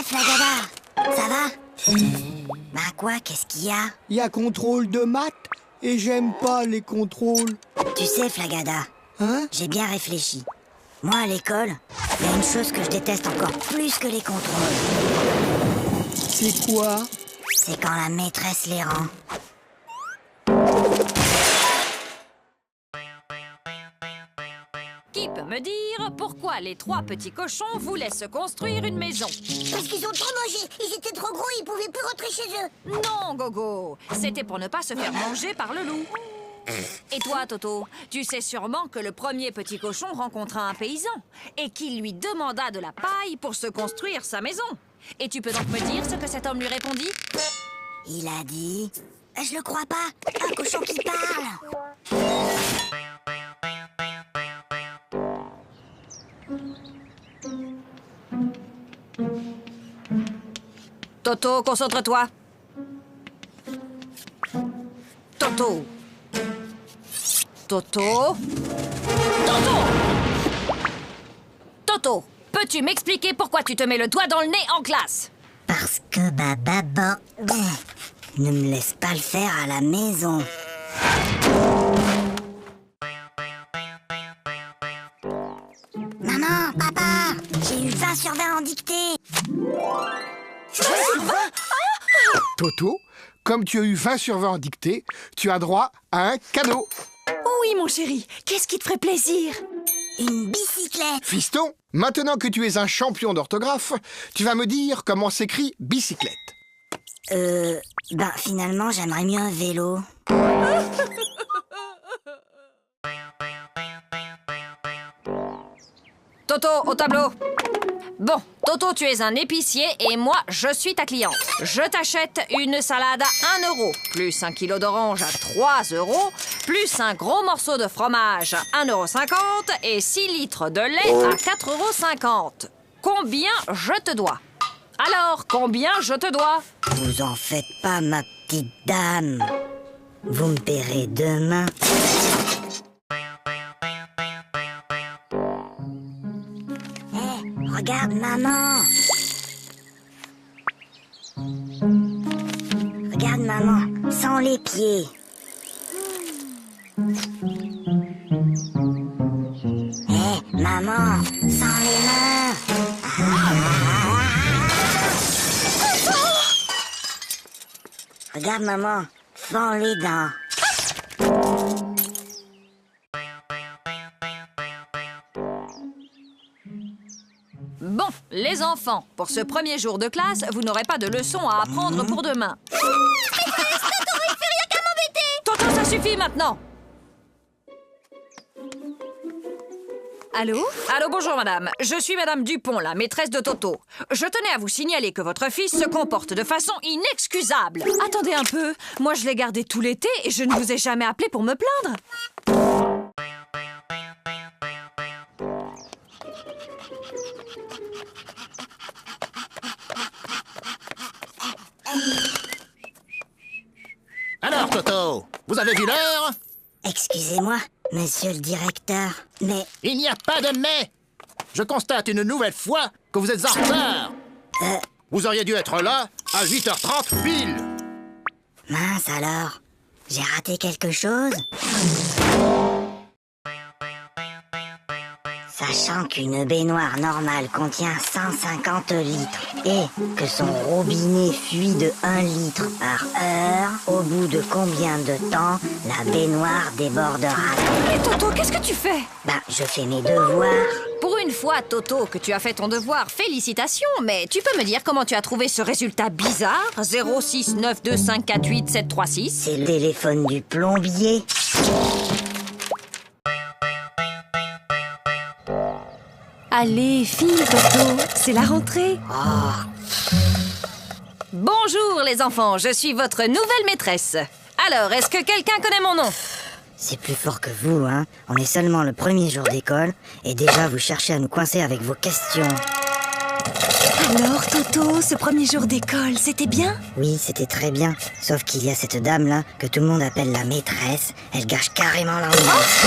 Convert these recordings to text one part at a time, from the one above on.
Flagada, ça va? Bah quoi, qu'est-ce qu'il y a? Il y a contrôle de maths et j'aime pas les contrôles. Tu sais, Flagada, Hein? j'ai bien réfléchi. Moi, à l'école, il y a une chose que je déteste encore plus que les contrôles. C'est quoi? C'est quand la maîtresse les rend. Qui peut me dire pourquoi les 3 petits cochons voulaient se construire une maison? Parce qu'ils ont trop mangé, ils étaient trop gros, ils pouvaient plus rentrer chez eux. Non, Gogo, c'était pour ne pas se faire manger par le loup. Et toi, Toto, tu sais sûrement que le premier petit cochon rencontra un paysan et qu'il lui demanda de la paille pour se construire sa maison. Et tu peux donc me dire ce que cet homme lui répondit? Il a dit... Je le crois pas, un cochon qui parle. Toto, concentre-toi. Toto. Toto. Toto. Toto, peux-tu m'expliquer pourquoi tu te mets le doigt dans le nez en classe? Parce que ma maman ne me laisse pas le faire à la maison. Maman, papa, j'ai eu 20 sur 20 en dictée. 20 sur 20? Toto, comme tu as eu 20 sur 20 en dictée, tu as droit à un cadeau. Oui, mon chéri, qu'est-ce qui te ferait plaisir? Une bicyclette. Fiston, maintenant que tu es un champion d'orthographe, tu vas me dire comment s'écrit bicyclette. Ben finalement, j'aimerais mieux un vélo. Toto, au tableau. Bon, Toto, tu es un épicier et moi, je suis ta cliente. Je t'achète une salade à 1 euro, plus 1 kilo d'orange à 3 euros, plus un gros morceau de fromage à 1,50 € et 6 litres de lait à 4,50 €. Combien je te dois? Alors, combien je te dois? Vous en faites pas, ma petite dame. Vous me paierez demain. Regarde, maman. Regarde, maman, sans les pieds. Maman, sans les mains. Regarde, maman, sans les dents. Bon, les enfants, pour ce premier jour de classe, vous n'aurez pas de leçons à apprendre pour demain. Maîtresse, Toto, il fait rien qu'à m'embêter! Toto, ça suffit maintenant! Allô? Allô, bonjour madame. Je suis madame Dupont, la maîtresse de Toto. Je tenais à vous signaler que votre fils se comporte de façon inexcusable. Attendez un peu. Moi, je l'ai gardé tout l'été et je ne vous ai jamais appelé pour me plaindre. Alors, Toto, vous avez vu l'heure? Excusez-moi, monsieur le directeur, mais... Il n'y a pas de mais. Je constate une nouvelle fois que vous êtes en retard. Vous auriez dû être là à 8h30 pile. Mince alors, j'ai raté quelque chose? Sachant qu'une baignoire normale contient 150 litres et que son robinet fuit de 1 litre par heure, au bout de combien de temps la baignoire débordera? Et Toto, qu'est-ce que tu fais? Ben, je fais mes devoirs. Pour une fois, Toto, que tu as fait ton devoir, félicitations, mais tu peux me dire comment tu as trouvé ce résultat bizarre? 06925487736. C'est le téléphone du plombier. Allez, file, Toto, c'est la rentrée. Bonjour, les enfants, je suis votre nouvelle maîtresse. Alors, est-ce que quelqu'un connaît mon nom? C'est plus fort que vous, hein. On est seulement le premier jour d'école et déjà vous cherchez à nous coincer avec vos questions. Alors, Toto, ce premier jour d'école, c'était bien? Oui, c'était très bien. Sauf qu'il y a cette dame-là que tout le monde appelle la maîtresse. Elle gâche carrément l'ambiance.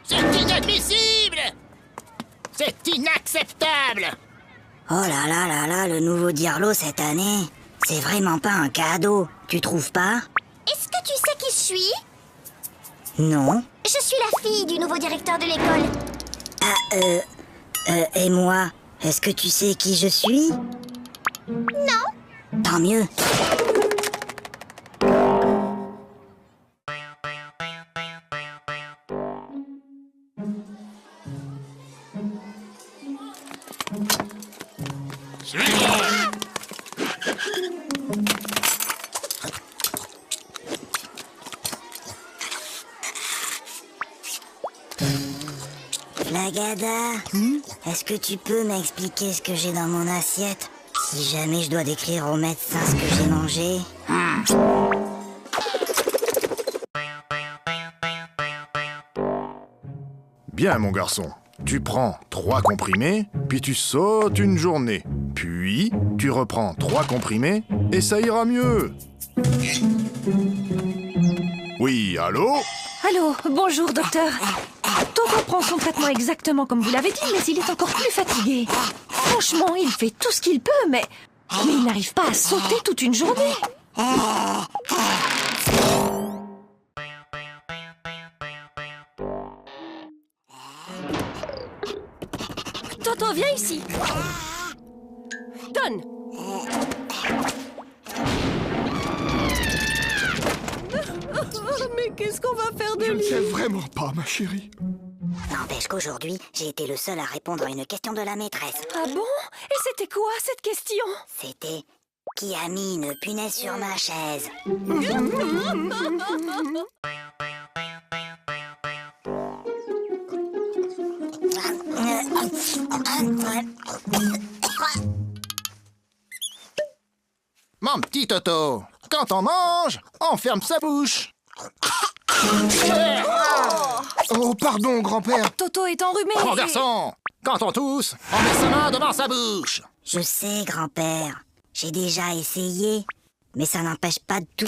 C'est inadmissible. C'est inacceptable. inacceptable! Oh là là là là, le nouveau Dirlo cette année, c'est vraiment pas un cadeau, tu trouves pas? Est-ce que tu sais qui je suis? Non. Je suis la fille du nouveau directeur de l'école. Et moi, est-ce que tu sais qui je suis? Non. Tant mieux. Flagada, est-ce que tu peux m'expliquer ce que j'ai dans mon assiette? Si jamais je dois décrire au médecin ce que j'ai mangé. Bien, mon garçon. Tu prends 3 comprimés, puis tu sautes une journée. Puis, tu reprends 3 comprimés, et ça ira mieux. Oui, allô? Allô, bonjour docteur. Toto prend son traitement exactement comme vous l'avez dit, mais il est encore plus fatigué. Franchement, il fait tout ce qu'il peut, mais il n'arrive pas à sauter toute une journée. Toto, viens ici. Donne. Mais qu'est-ce qu'on va faire de Je ne lui? sais vraiment pas, ma chérie. N'empêche qu'aujourd'hui, j'ai été le seul à répondre à une question de la maîtresse. Ah bon? Et c'était quoi cette question? C'était « Qui a mis une punaise sur ma chaise ?» Mon petit Toto, quand on mange, on ferme sa bouche. Oh, pardon, grand-père. Toto est enrhumé. Mon garçon, quand on tousse, on met sa main devant sa bouche. Je sais, grand-père. J'ai déjà essayé, mais ça n'empêche pas de tout.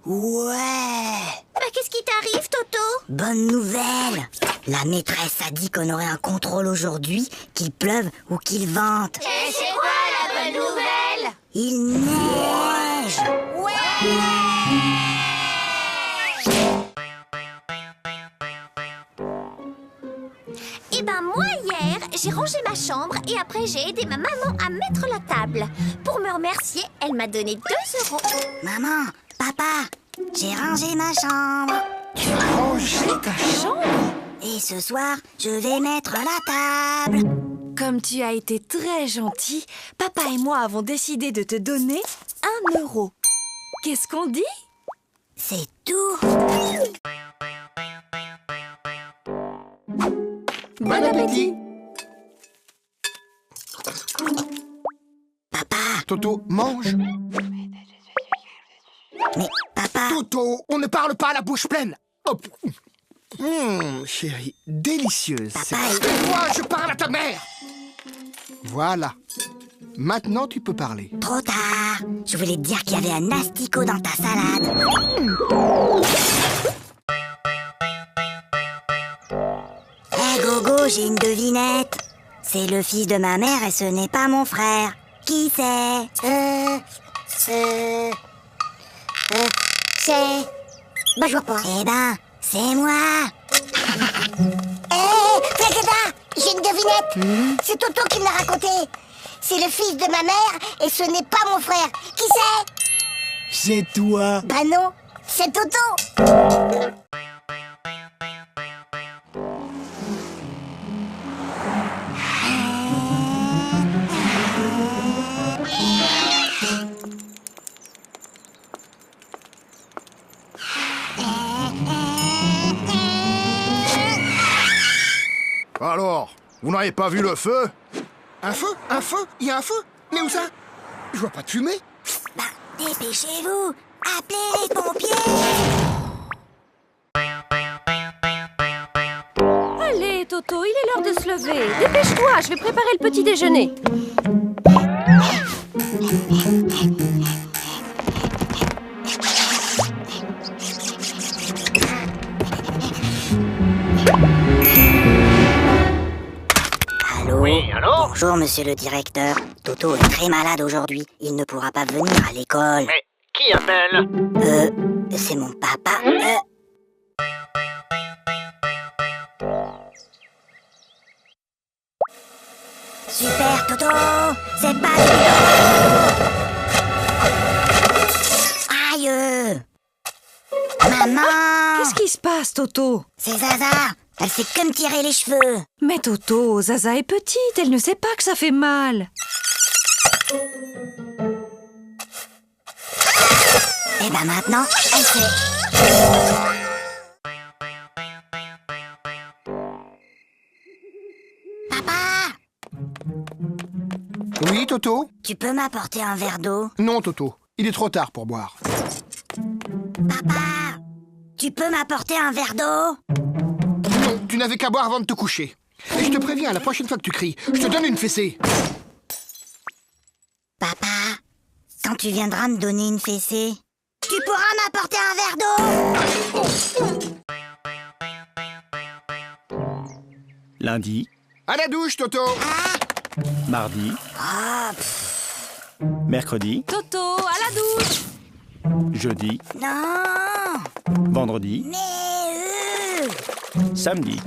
Ouais. Mais qu'est-ce qui t'arrive, Toto? Bonne nouvelle. La maîtresse a dit qu'on aurait un contrôle aujourd'hui, qu'il pleuve ou qu'il vente. Et c'est quoi la bonne nouvelle? Il neige. Eh ben moi hier, j'ai rangé ma chambre et après j'ai aidé ma maman à mettre la table. Pour me remercier, elle m'a donné 2 €. Maman, papa, j'ai rangé ma chambre. Tu as rangé ta chambre? Et ce soir, je vais mettre la table. Comme tu as été très gentil, papa et moi avons décidé de te donner 1 €. Qu'est-ce qu'on dit? C'est tout. Bon appétit. Papa, Toto, mange. mais papa, Toto, on ne parle pas à la bouche pleine. Hop. Chérie, délicieuse. Papa, Moi, je parle à ta mère. Voilà. Maintenant, tu peux parler. trop tard. Je voulais te dire qu'il y avait un asticot dans ta salade. Hé Gogo, j'ai une devinette. C'est le fils de ma mère et ce n'est pas mon frère. Qui c'est? C'est... Bah je vois pas. Eh ben, c'est moi. Flagada, j'ai une devinette. C'est Toto qui me l'a raconté. C'est le fils de ma mère et ce n'est pas mon frère. Qui c'est? C'est toi. Bah non, c'est Toto. Alors, vous n'avez pas vu le feu? Un feu? Un feu? Il y a un feu? Mais où ça? Je vois pas de fumée. Bah, dépêchez-vous. Appelez les pompiers. Allez, Toto, il est l'heure de se lever. Dépêche-toi, je vais préparer le petit déjeuner. Allô? Oui, allô? Bonjour, monsieur le directeur. Toto est très malade aujourd'hui. Il ne pourra pas venir à l'école. Mais qui appelle? C'est mon papa. Super, Toto! C'est pas Aïe! Maman! Qu'est-ce qui se passe, Toto? C'est Zaza! Elle fait que me tirer les cheveux! Mais Toto, Zaza est petite, elle ne sait pas que ça fait mal. Et ben maintenant, elle sait. Papa! Oui, Toto? Tu peux m'apporter un verre d'eau? Non, Toto. Il est trop tard pour boire. Papa! Tu peux m'apporter un verre d'eau? Non, tu n'avais qu'à boire avant de te coucher. Et je te préviens, la prochaine fois que tu cries, je te donne une fessée. Papa, quand tu viendras me donner une fessée, tu pourras m'apporter un verre d'eau? Lundi, À la douche, Toto! mardi, mercredi, Toto, à la douche. jeudi, Non! vendredi, Mais samedi.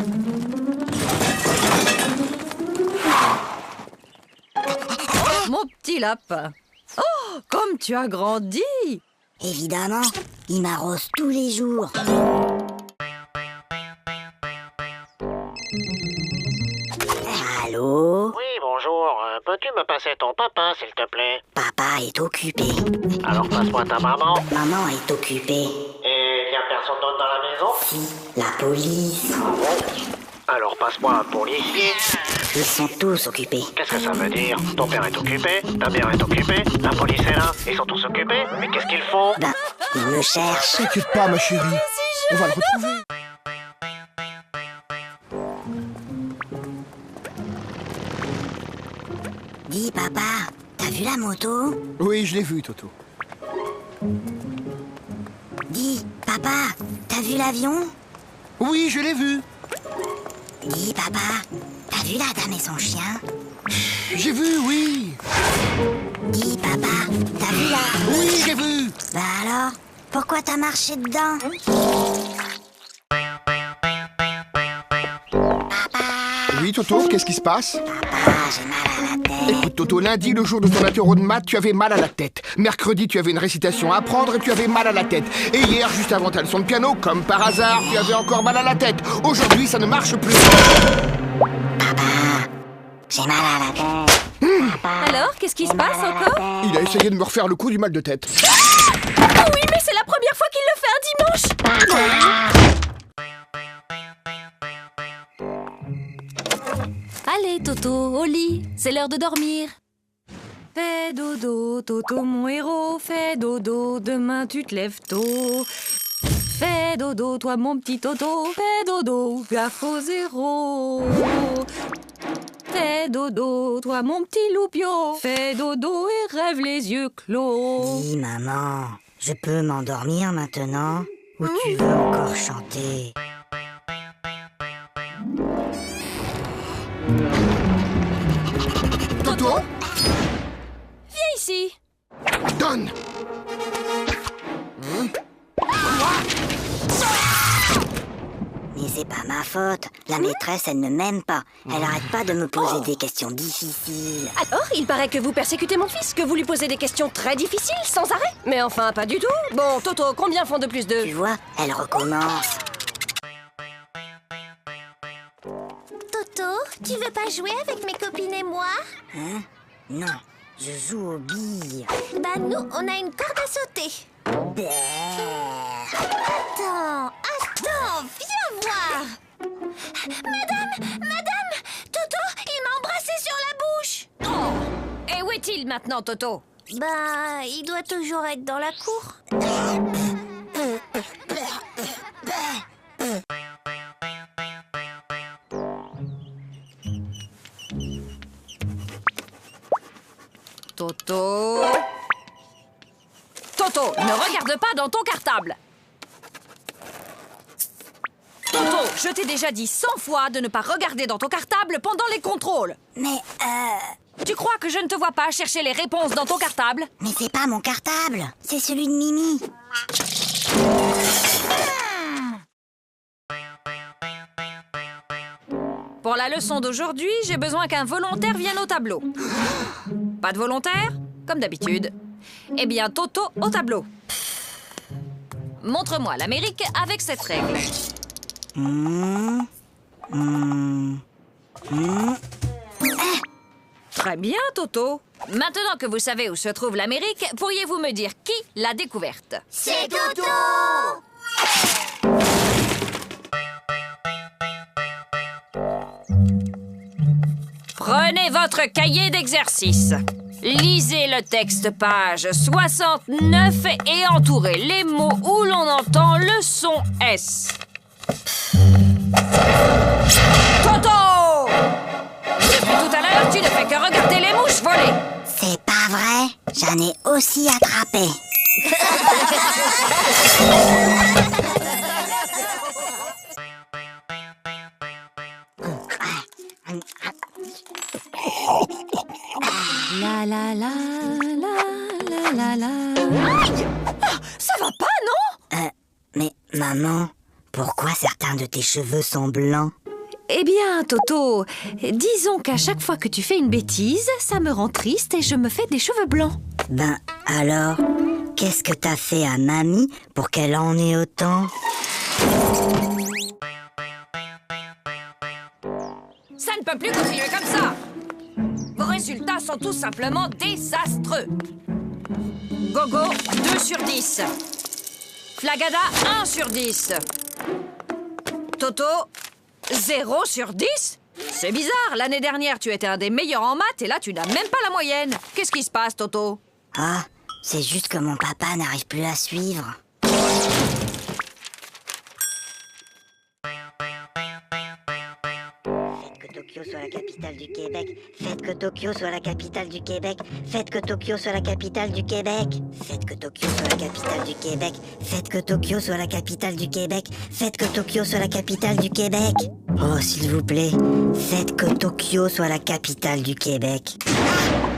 Mon petit lapin. Oh, comme tu as grandi. évidemment, il m'arrose tous les jours. Allô? Oui, bonjour. Peux-tu me passer ton papa, s'il te plaît? Papa est occupé. Alors passe-moi ta maman. Maman est occupée. Et y a personne d'autre dans la maison? Si, la police. Alors passe-moi un policier. Ils sont tous occupés. Qu'est-ce que ça veut dire? Ton père est occupé, ta mère est occupée, la police est là, ils sont tous occupés. Mais qu'est-ce qu'ils font? Ben, ils me cherchent. T'inquiète pas, ma chérie. On va le retrouver. Dis, papa, t'as vu la moto? Oui, je l'ai vu, Toto. Dis, papa, t'as vu l'avion? Oui, je l'ai vu. Dis, papa, t'as vu la dame et son chien? J'ai vu, oui. Dis, papa, t'as vu la... Oui, j'ai vu. Bah alors, pourquoi t'as marché dedans? Oui, Toto, qu'est-ce qui se passe? Papa, j'ai mal à la tête. Écoute, Toto, lundi, le jour de ton apéro de maths, tu avais mal à la tête. Mercredi, tu avais une récitation à apprendre et tu avais mal à la tête. Et hier, juste avant ta leçon de piano, comme par hasard, tu avais encore mal à la tête. Aujourd'hui, ça ne marche plus. J'ai mal à la tête. Alors, qu'est-ce qui se passe encore? Il a essayé de me refaire le coup du mal de tête. Ah oui, mais c'est la première fois qu'il le fait un dimanche. Allez, Toto, au lit, c'est l'heure de dormir. Fais dodo, Toto, mon héros, fais dodo, demain tu te lèves tôt. Fais dodo, toi mon petit Toto, fais dodo, gaffe au zéro. Fais dodo, toi mon petit loupio, fais dodo et rêve les yeux clos. Dis, maman, je peux m'endormir maintenant? Ou tu veux encore chanter? Toto, Viens ici. donne. Mais c'est pas ma faute. La maîtresse, elle ne m'aime pas. Elle arrête pas de me poser des questions difficiles. Alors, il paraît que vous persécutez mon fils, que vous lui posez des questions très difficiles, sans arrêt. Mais enfin, pas du tout. Bon, Toto, combien font de plus Tu de... vois, elle recommence. Toto, tu veux pas jouer avec mes copines et moi? Hein? Non, je joue aux billes. Bah nous, on a une corde à sauter. Attends, viens voir. Madame, Toto, il m'a embrassé sur la bouche. Oh. Et où est-il maintenant, Toto? Bah, il doit toujours être dans la cour. Toto... Toto, ne regarde pas dans ton cartable. Toto, je t'ai déjà dit 100 fois de ne pas regarder dans ton cartable pendant les contrôles. Mais, Tu crois que je ne te vois pas chercher les réponses dans ton cartable? mais c'est pas mon cartable, c'est celui de Mimi. Pour la leçon d'aujourd'hui, j'ai besoin qu'un volontaire vienne au tableau. Pas de volontaire? Comme d'habitude. Eh bien, Toto au tableau. Montre-moi l'Amérique avec cette règle. Très bien, Toto. Maintenant que vous savez où se trouve l'Amérique, pourriez-vous me dire qui l'a découverte? C'est Toto! Prenez votre cahier d'exercice. Lisez le texte page 69 et entourez les mots où l'on entend le son S. Toto! Depuis tout à l'heure, tu ne fais que regarder les mouches voler. C'est pas vrai, j'en ai aussi attrapé. La la la la la la la. Aïe! Ah, ça va pas, non? Mais maman, pourquoi certains de tes cheveux sont blancs? Eh bien, Toto, disons qu'à chaque fois que tu fais une bêtise, ça me rend triste et je me fais des cheveux blancs. Ben alors, qu'est-ce que t'as fait à mamie pour qu'elle en ait autant? Ça ne peut plus continuer comme ça. Vos résultats sont tout simplement désastreux. Gogo, 2 sur 10. Flagada, 1 sur 10. Toto, 0 sur 10? C'est bizarre, l'année dernière, tu étais un des meilleurs en maths et là, tu n'as même pas la moyenne. Qu'est-ce qui se passe, Toto? Ah, c'est juste que mon papa n'arrive plus à suivre. Tokyo soit la capitale du Québec. Faites que Tokyo soit la capitale du Québec. Faites que Tokyo soit la capitale du Québec. Faites que Tokyo soit la capitale du Québec. Faites que Tokyo soit la capitale du Québec. Faites que Tokyo soit la capitale du Québec. Oh, s'il vous plaît, faites que Tokyo soit la capitale du Québec.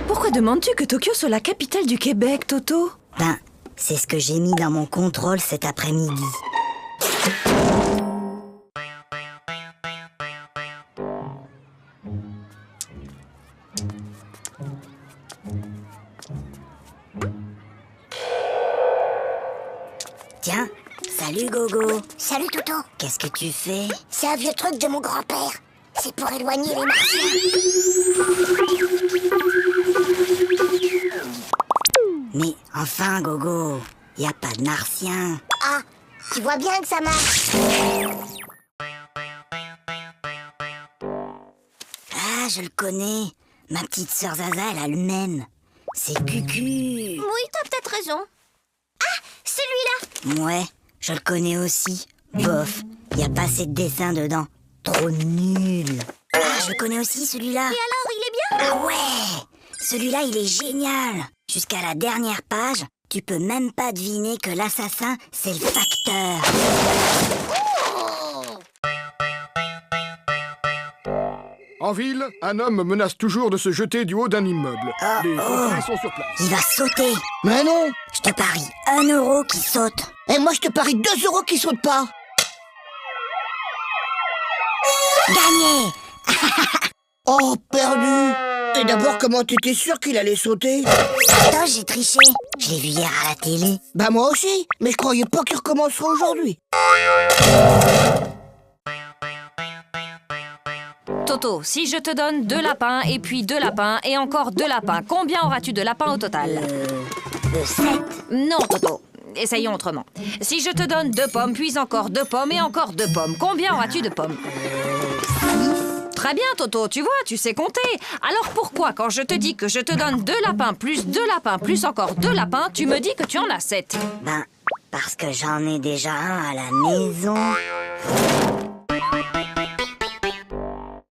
Pourquoi demandes-tu que Tokyo soit la capitale du Québec, Toto? Ben, c'est ce que j'ai mis dans mon contrôle cet après-midi. Tiens, salut Gogo. Salut Toto. Qu'est-ce que tu fais? C'est un vieux truc de mon grand-père. C'est pour éloigner les martiens. Mais enfin Gogo, y a pas de martien. Ah, tu vois bien que ça marche. Ah, je le connais. Ma petite sœur Zaza, elle a le même. C'est Cucu. Oui, t'as peut-être raison. Ah, celui-là. Ouais, je le connais aussi. Bof, y a pas assez de dessins dedans. Trop nul. Ah, je le connais aussi celui-là. Et alors, il est bien? Ah ouais, celui-là, il est génial. Jusqu'à la dernière page, tu peux même pas deviner que l'assassin, c'est le facteur. En ville, un homme menace toujours de se jeter du haut d'un immeuble. Les pompiers sont sur place. Il va sauter. Mais non. Je te parie 1 euro qui saute. Et moi, je te parie 2 euros qui sautent pas. Gagné. Oh, perdu. Et d'abord, comment t'étais sûr qu'il allait sauter? Attends, j'ai triché. Je l'ai vu hier à la télé. Bah moi aussi, mais je croyais pas qu'il recommencerait aujourd'hui. Toto, si je te donne 2 lapins et puis 2 lapins et encore 2 lapins, combien auras-tu de lapins au total? 7. Non, Toto. Essayons autrement. Si je te donne 2 pommes, puis encore 2 pommes et encore 2 pommes, combien auras-tu de pommes? Très bien, Toto, tu vois, tu sais compter. Alors pourquoi, quand je te dis que je te donne 2 lapins plus 2 lapins plus encore 2 lapins, tu me dis que tu en as 7? Ben, parce que j'en ai déjà un à la maison.